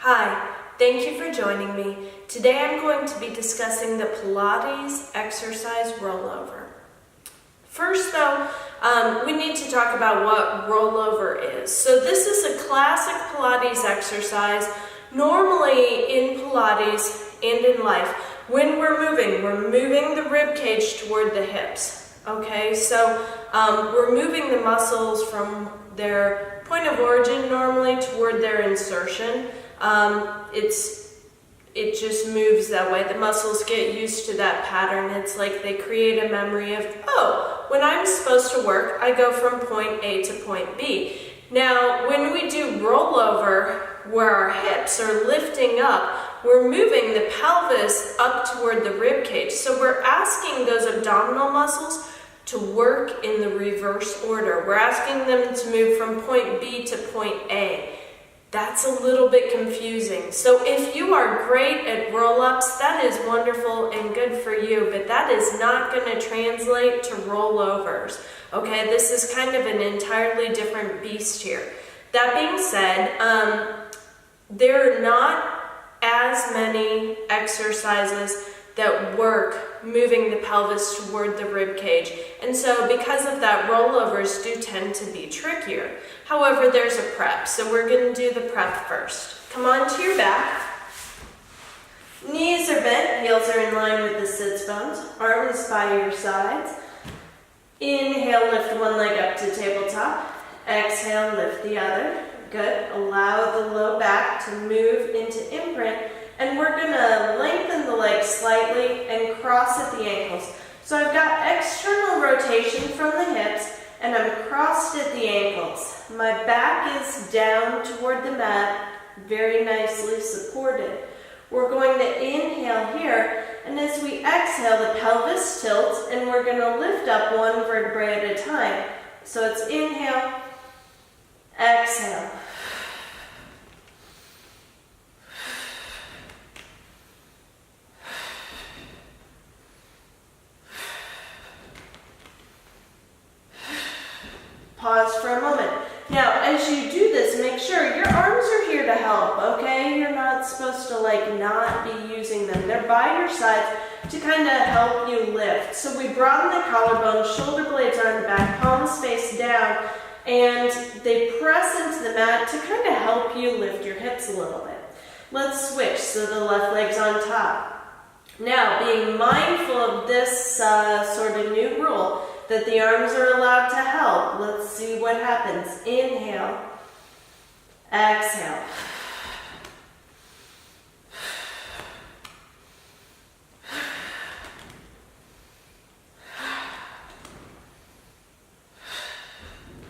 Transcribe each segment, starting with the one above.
Hi, thank you for joining me. Today I'm going to be discussing the Pilates exercise rollover. First though, we need to talk about what rollover is. So this is a classic Pilates exercise. Normally in Pilates and in life, when we're moving the rib cage toward the hips. Okay, so we're moving the muscles from their point of origin normally toward their insertion. It just moves that way. The muscles get used to that pattern. It's like they create a memory of, oh, when I'm supposed to work, I go from point A to point B. Now, when we do rollover, where our hips are lifting up, we're moving the pelvis up toward the rib cage. So we're asking those abdominal muscles to work in the reverse order. We're asking them to move from point B to point A. That's a little bit confusing. So if you are great at roll-ups, that is wonderful and good for you, but that is not going to translate to rollovers. Okay, this is kind of an entirely different beast here. That being said, there are not as many exercises that work moving the pelvis toward the rib cage. And so because of that, rollovers do tend to be trickier. However, there's a prep. So we're going to do the prep first. Come onto your back. Knees are bent, heels are in line with the sits bones. Arms by your sides. Inhale, lift one leg up to tabletop. Exhale, lift the other. Good. Allow the low back to move into imprint. And we're going to lengthen the legs slightly and cross at the ankles. So I've got external rotation from the hips and I'm crossed at the ankles. My back is down toward the mat, very nicely supported. We're going to inhale here, and as we exhale, the pelvis tilts and we're going to lift up one vertebrae at a time. So it's inhale, exhale. Pause for a moment. Now, as you do this, make sure your arms are here to help, okay? You're not supposed to not be using them. They're by your sides to kind of help you lift. So we broaden the collarbone, shoulder blades are in the back, palms face down, and they press into the mat to kind of help you lift your hips a little bit. Let's switch, so the left leg's on top. Now, being mindful of this sort of new rule, that the arms are allowed to help. Let's see what happens. Inhale, exhale.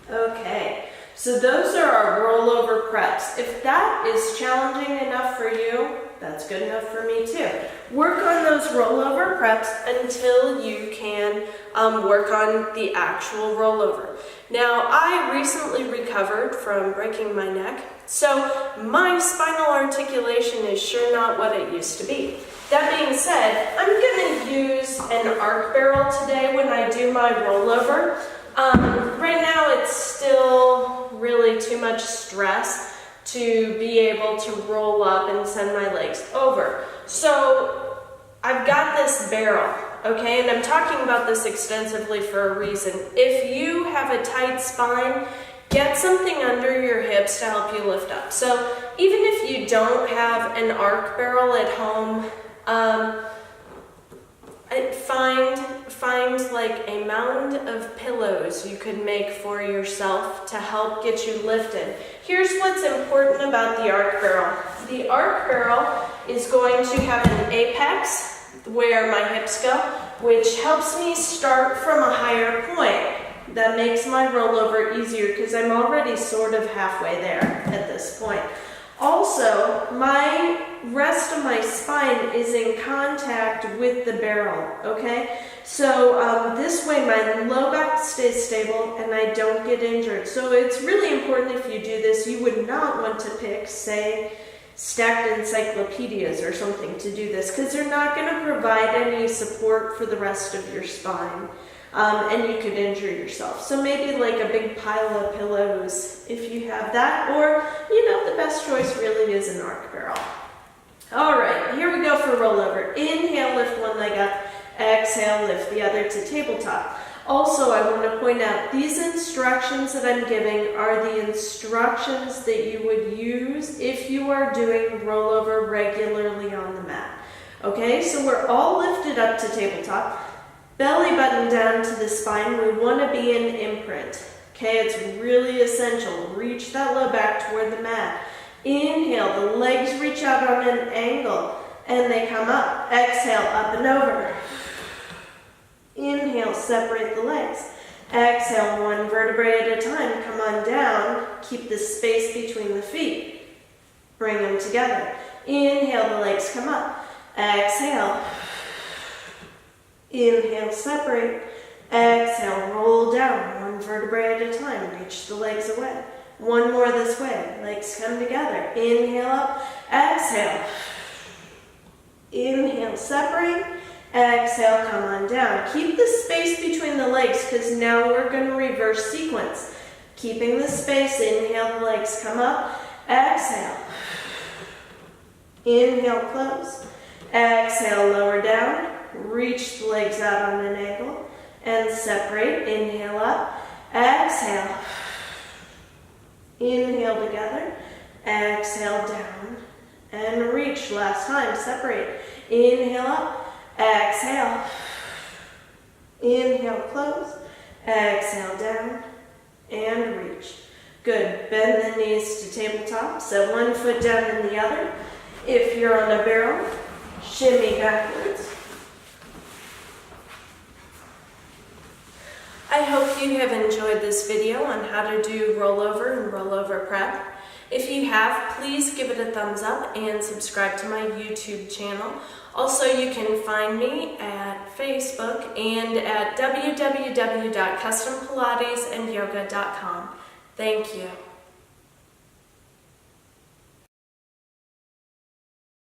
Okay, so those are our rollover preps. If that is challenging enough for you, that's good enough for me too. Work on those rollover preps until you can work on the actual rollover. Now, I recently recovered from breaking my neck, so my spinal articulation is sure not what it used to be. That being said, I'm going to use an arc barrel today when I do my rollover. Right now, it's still really too much stress to be able to roll up and send my legs over. So I've got this barrel, okay, and I'm talking about this extensively for a reason. If you have a tight spine, get something under your hips to help you lift up. So even if you don't have an arc barrel at home, find like a mound of pillows you could make for yourself to help get you lifted. Here's what's important about the arc barrel. The arc barrel is going to have an apex where my hips go, which helps me start from a higher point. That makes my rollover easier because I'm already sort of halfway there at this point. Also, my rest of my spine is in contact with the barrel, okay? So this way my low back stays stable and I don't get injured. So it's really important if you do this. You would not want to pick, say, stacked encyclopedias or something to do this because they're not going to provide any support for the rest of your spine. and you could injure yourself. So maybe like a big pile of pillows if you have that, or the best choice really is an arc barrel. All right, here we go for rollover. Inhale, lift one leg up. Exhale, lift the other to tabletop. Also, I want to point out these instructions that I'm giving are the instructions that you would use if you are doing rollover regularly on the mat. Okay, so we're all lifted up to tabletop, belly button down to the spine. We want to be in imprint. Okay, it's really essential. Reach that low back toward the mat. Inhale, the legs reach out on an angle and they come up. Exhale, up and over. Inhale, separate the legs. Exhale, one vertebrae at a time. Come on down. Keep the space between the feet. Bring them together. Inhale, the legs come up. Exhale. Inhale, separate. Exhale, roll down. One vertebrae at a time. Reach the legs away. One more this way. Legs come together. Inhale up. Exhale. Inhale, separate. Exhale, come on down. Keep the space between the legs because now we're going to reverse sequence. Keeping the space, inhale, the legs come up. Exhale. Inhale, close. Exhale, lower down. Reach the legs out on an angle and separate. Inhale up. Exhale. Inhale together. Exhale down and reach. Last time, separate. Inhale up. Exhale. Inhale, close. Exhale, down and reach. Good. Bend the knees to tabletop. So one foot down and the other. If you're on a barrel, shimmy backwards. I hope you have enjoyed this video on how to do rollover and rollover prep. If you have, please give it a thumbs up and subscribe to my YouTube channel. Also, you can find me at Facebook and at www.custompilatesandyoga.com. Thank you.